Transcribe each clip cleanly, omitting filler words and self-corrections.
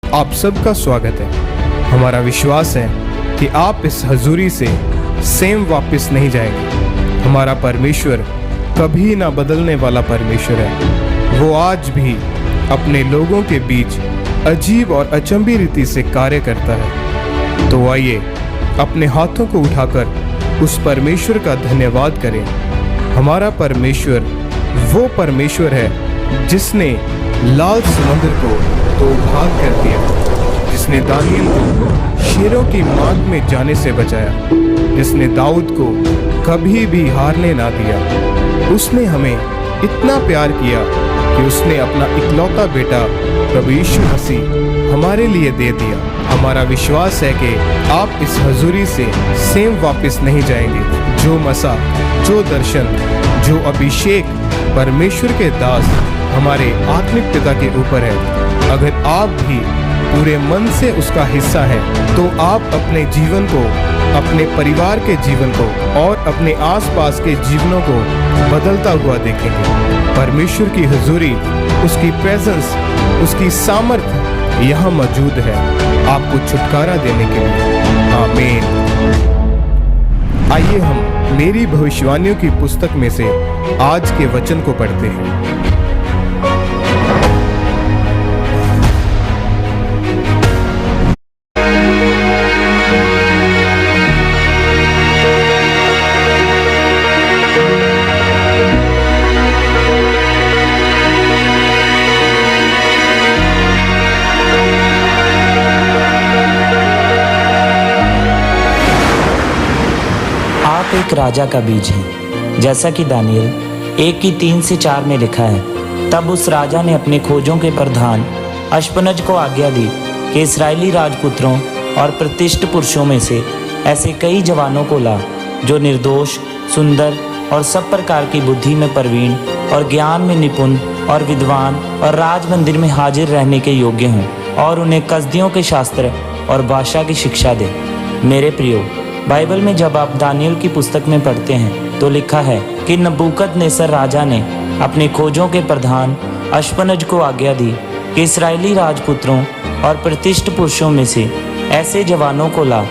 आप सबका स्वागत है। हमारा विश्वास है कि आप इस हजूरी से सेम वापस नहीं जाएंगे। हमारा परमेश्वर कभी ना बदलने वाला परमेश्वर है। वो आज भी अपने लोगों के बीच अजीब और अचंभी रीति से कार्य करता है। तो आइए अपने हाथों को उठाकर उस परमेश्वर का धन्यवाद करें। हमारा परमेश्वर वो परमेश्वर है जिसने लाल समुद्र को दो भाग कर दिया, जिसने दानियल को शेरों की मांग में जाने से बचाया, जिसने दाऊद को कभी भी हारने ना दिया। उसने हमें इतना प्यार किया कि उसने अपना इकलौता बेटा प्रभु यीशु मसीह हमारे लिए दे दिया। हमारा विश्वास है कि आप इस हजूरी से सेम वापस नहीं जाएंगे। जो मसा, जो दर्शन, जो अभिषेक परमेश्वर के दास हमारे आत्मिक पिता के ऊपर है, अगर आप भी पूरे मन से उसका हिस्सा है तो आप अपने जीवन को, अपने परिवार के जीवन को और अपने आसपास के जीवनों को बदलता हुआ देखेंगे। परमेश्वर की हुजूरी, उसकी प्रेजेंस, उसकी सामर्थ यहाँ मौजूद है आपको छुटकारा देने के लिए। आमीन। आइए हम मेरी भविष्यवाणियों की पुस्तक में से आज के वचन को पढ़ते हैं। एक राजा का बीज है, जैसा कि दानियल 1:3-4 में लिखा है। तब उस राजा ने अपने खोजों के प्रधान अश्पनज को आज्ञा दी कि इस्राएली राजपुत्रों और प्रतिष्ठित पुरुषों में से ऐसे कई जवानों को ला जो निर्दोष, सुंदर और सब प्रकार की बुद्धि में प्रवीण और ज्ञान में निपुण और विद्वान और राज मंदिर में हाजिर रहने के योग्य हों, और उन्हें कसदियों के शास्त्र और भाषा की शिक्षा दे। मेरे प्रियो, बाइबल में जब आप दानियल की पुस्तक में पढ़ते हैं तो लिखा है कि नबूकदनेस्सर राजा ने अपने खोजों के प्रधान अश्पनज को आज्ञा दी कि इस्राएली राजपुत्रों और प्रतिष्ठित पुरुषों में से ऐसे जवानों को ला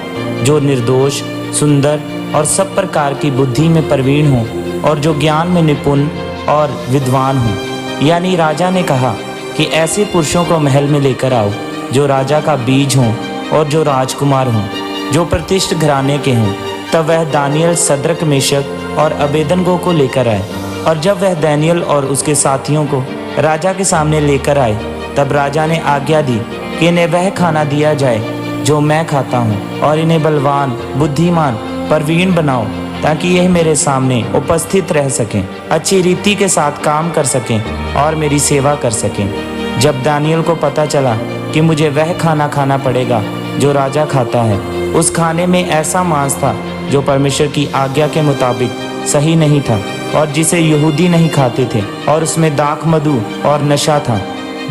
जो निर्दोष, सुंदर और सब प्रकार की बुद्धि में प्रवीण हों और जो ज्ञान में निपुण और विद्वान हों। यानी राजा ने कहा कि ऐसे पुरुषों को महल में लेकर आओ जो राजा का बीज हों और जो राजकुमार हों, जो प्रतिष्ठित घराने के हों। तब वह दानियल, सद्रक, मेशक और अबेदनगो को लेकर आए। और जब वह दानियल और उसके साथियों को राजा के सामने लेकर आए, तब राजा ने आज्ञा दी कि इन्हें वह खाना दिया जाए जो मैं खाता हूँ, और इन्हें बलवान, बुद्धिमान, प्रवीण बनाओ, ताकि यह मेरे सामने उपस्थित रह सकें, अच्छी रीति के साथ काम कर सकें और मेरी सेवा कर सकें। जब दानियल को पता चला कि मुझे वह खाना खाना पड़ेगा जो राजा खाता है, उस खाने में ऐसा मांस था जो परमेश्वर की आज्ञा के मुताबिक सही नहीं था और जिसे यहूदी नहीं खाते थे, और उसमें दाख, मधु और नशा था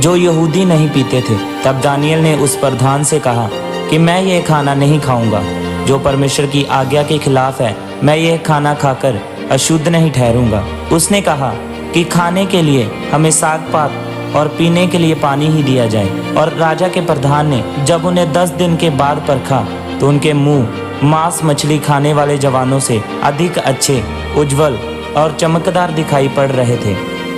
जो यहूदी नहीं पीते थे। तब दानियल ने उस प्रधान से कहा कि मैं ये खाना नहीं खाऊंगा जो परमेश्वर की आज्ञा के खिलाफ है। मैं यह खाना खाकर अशुद्ध नहीं ठहरूंगा। उसने कहा कि खाने के लिए हमें साग पात और पीने के लिए पानी ही दिया जाए। और राजा के प्रधान ने जब उन्हें 10 दिन के बाद परखा तो उनके मुंह मांस मछली खाने वाले जवानों से अधिक अच्छे, उज्जवल और चमकदार दिखाई पड़ रहे थे।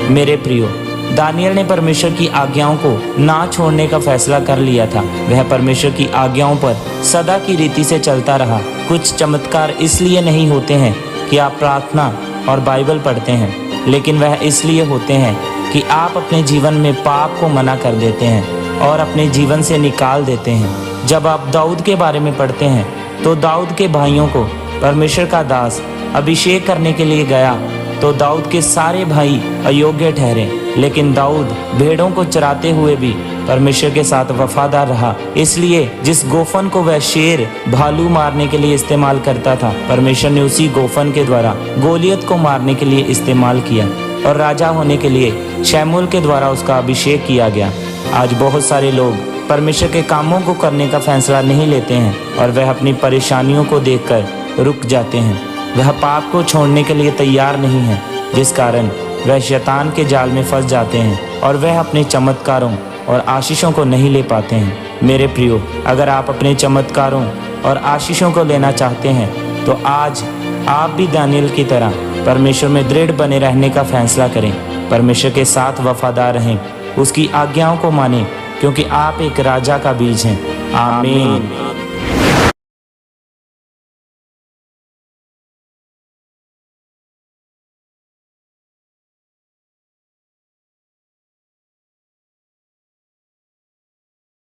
मेरे प्रियो, दानियल ने परमेश्वर की आज्ञाओं को ना छोड़ने का फैसला कर लिया था। वह परमेश्वर की आज्ञाओं पर सदा की रीति से चलता रहा। कुछ चमत्कार इसलिए नहीं होते हैं कि आप प्रार्थना और बाइबल पढ़ते हैं, लेकिन वह इसलिए होते हैं कि आप अपने जीवन में पाप को मना कर देते हैं और अपने जीवन से निकाल देते हैं। जब आप दाऊद के बारे में पढ़ते हैं तो दाऊद के भाइयों को परमेश्वर का दास अभिषेक करने के लिए गया तो दाऊद के सारे भाई अयोग्य ठहरे, लेकिन दाऊद भेड़ों को चराते हुए भी परमेश्वर के साथ वफादार रहा। इसलिए जिस गोफन को वह शेर, भालू मारने के लिए इस्तेमाल करता था, परमेश्वर ने उसी गोफन के द्वारा गोलियत को मारने के लिए इस्तेमाल किया और राजा होने के लिए शमूएल के द्वारा उसका अभिषेक किया गया। आज बहुत सारे लोग परमेश्वर के कामों को करने का फैसला नहीं लेते हैं और वह अपनी परेशानियों को देखकर रुक जाते हैं। वह पाप को छोड़ने के लिए तैयार नहीं है, जिस कारण वह शैतान के जाल में फंस जाते हैं और वह अपने चमत्कारों और आशीषों को नहीं ले पाते हैं। मेरे प्रियो, अगर आप अपने चमत्कारों और आशीषों को लेना चाहते हैं तो आज आप भी दानियल की तरह परमेश्वर में दृढ़ बने रहने का फैसला करें। परमेश्वर के साथ वफादार रहें, उसकी आज्ञाओं को मानें, क्योंकि आप एक राजा का बीज हैं। आमीन।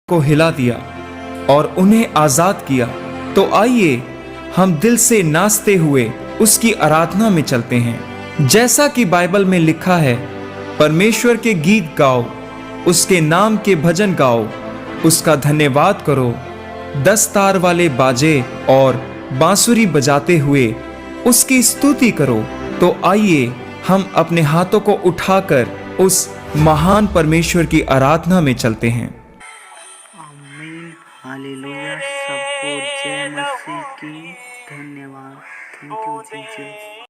को हिला दिया और उन्हें आजाद किया। तो आइए हम दिल से नाचते हुए उसकी आराधना में चलते हैं। जैसा कि बाइबल में लिखा है, परमेश्वर के गीत गाओ, उसके नाम के भजन गाओ, उसका धन्यवाद करो, 10 तार वाले बाजे और बांसुरी बजाते हुए उसकी स्तुति करो। तो आइए हम अपने हाथों को उठाकर उस महान परमेश्वर की आराधना में चलते हैं। आमीन, हालेलुया। सबको जय मसीह की। धन्यवाद। Thank you Jesus.